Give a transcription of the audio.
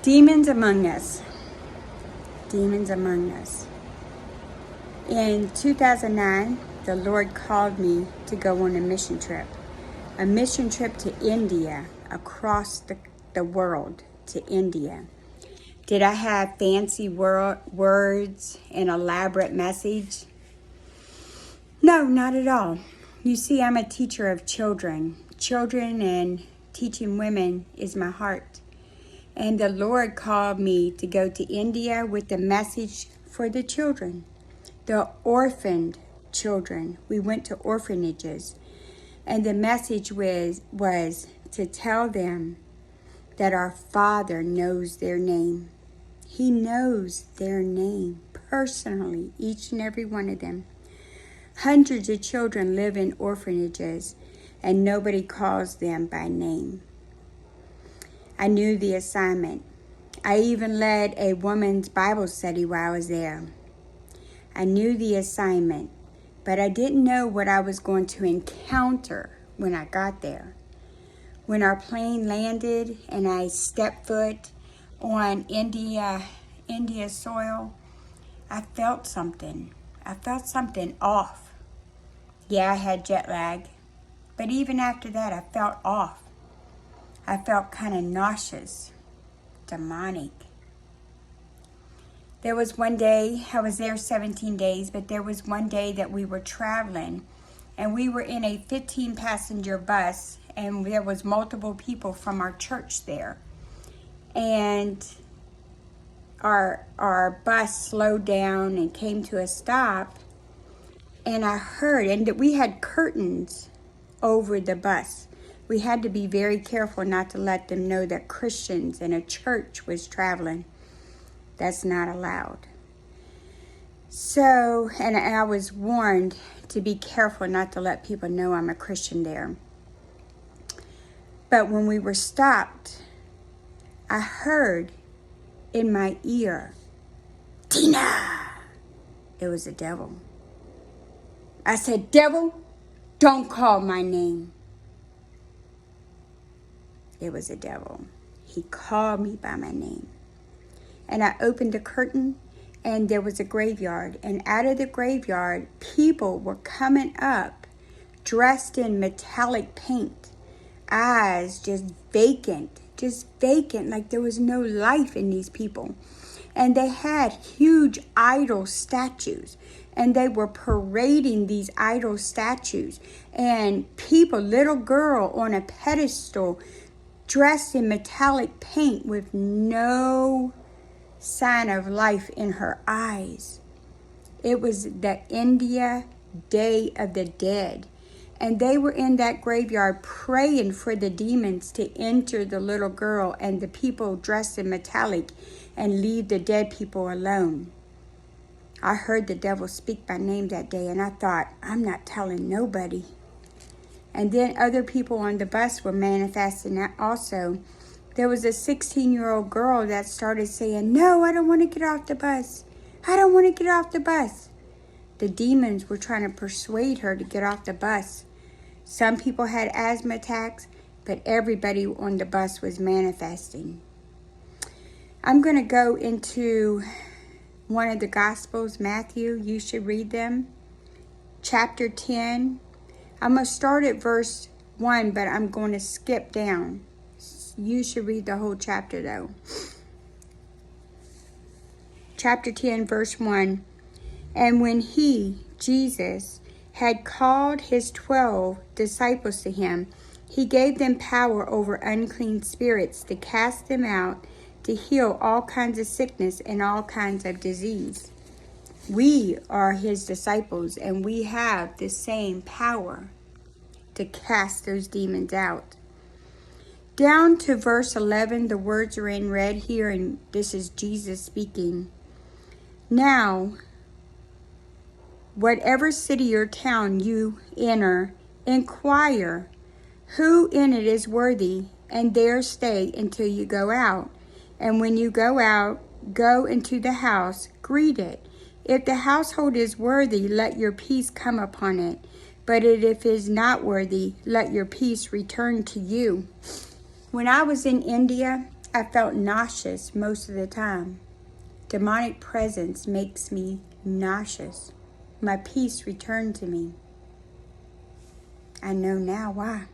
Demons among us. Demons among us. In 2009, the Lord called me to go on a mission trip. A mission trip to India, across the world to India. Did I have fancy words and elaborate message? No, not at all. You see, I'm a teacher of children. Children and teaching women is my heart. And the Lord called me to go to India with the message for the children, the orphaned children. We went to orphanages, and the message was to tell them that our Father knows their name. He knows their name personally, each and every one of them. Hundreds of children live in orphanages, and nobody calls them by name. I knew the assignment. I even led a women's Bible study while I was there. I knew the assignment, but I didn't know what I was going to encounter when I got there. When our plane landed and I stepped foot on India soil, I felt something. I felt something off. Yeah, I had jet lag, but even after that, I felt off. I felt kind of nauseous, demonic. There was one day, I was there 17 days, but there was one day that we were traveling, and we were in a 15-passenger bus, and there was multiple people from our church there. And our bus slowed down and came to a stop, and I heard, and we had curtains over the bus. We had to be very careful not to let them know that Christians and a church was traveling. That's not allowed. So, and I was warned to be careful not to let people know I'm a Christian there. But when we were stopped, I heard in my ear, "Tina!" It was the devil. I said, "Devil, don't call my name." It was the devil. He called me by my name. And I opened the curtain, and there was a graveyard. And out of the graveyard, people were coming up dressed in metallic paint. Eyes just vacant, like there was no life in these people. And they had huge idol statues, and they were parading these idol statues. And people, little girl on a pedestal, dressed in metallic paint with no sign of life in her eyes. It was the India Day of the Dead. And they were in that graveyard praying for the demons to enter the little girl and the people dressed in metallic and leave the dead people alone. I heard the devil speak by name that day, and I thought, I'm not telling nobody. And then other people on the bus were manifesting that also. There was a 16-year-old girl that started saying, "No, I don't want to get off the bus. I don't want to get off the bus." The demons were trying to persuade her to get off the bus. Some people had asthma attacks, but everybody on the bus was manifesting. I'm going to go into one of the Gospels, Matthew. You should read them. Chapter 10. I'm going to start at verse 1, but I'm going to skip down. You should read the whole chapter, though. Chapter 10, verse 1. And when he, Jesus, had called his 12 disciples to him, he gave them power over unclean spirits to cast them out, to heal all kinds of sickness and all kinds of disease. We are his disciples, and we have the same power to cast those demons out. Down to verse 11, the words are in red here, and this is Jesus speaking. Now, whatever city or town you enter, inquire who in it is worthy, and there stay until you go out. And when you go out, go into the house, greet it. If the household is worthy, let your peace come upon it. But if it is not worthy, let your peace return to you. When I was in India, I felt nauseous most of the time. Demonic presence makes me nauseous. My peace returned to me. I know now why.